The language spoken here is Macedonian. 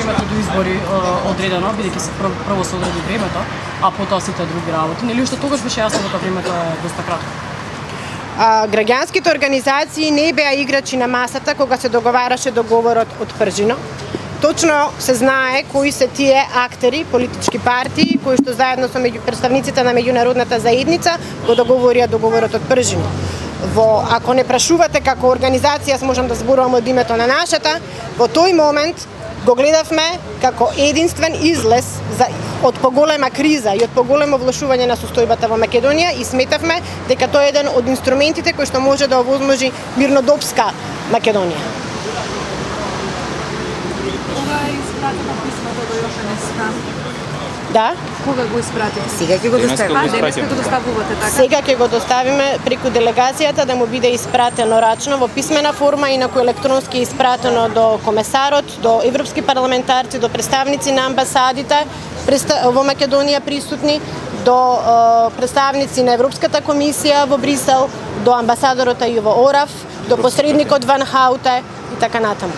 времето до избори одредено, бидејќи се прво се одреди времето, а потоа сите други работи. Нели уште тогаш беше јасно дека времето е доста кратко? Граѓанските организации не беа играчи на масата кога се договараше договорот од Пржино. Точно се знае кои се тие актери, политички партии, кои што заедно со представниците на меѓународната заедница го договорија договорот од Пржино. Ако не прашувате како организација, можам да зборувам од името на нашата, во тој момент го гледавме како единствен излез од поголема криза и од поголемо влошување на состојбата во Македонија и сметавме дека тоа е еден од инструментите кој што може да овозможи мирнодопска Македонија. Кога е испратено писмото до Јошенеска? Да? Кога го испратите? Сега ќе го доставиме. Денеска го доставувате, така? Сега ќе го доставиме преку делегацијата да му биде испратено рачно во писмена форма, инаку електронски испратено до комесарот, до европски парламентарци, до представници на амбасадите во Македонија присутни, до представници на Европската комисија во Брисел, до амбасадорот Иво Орав, до посредникот Ван Хауте и така натаму.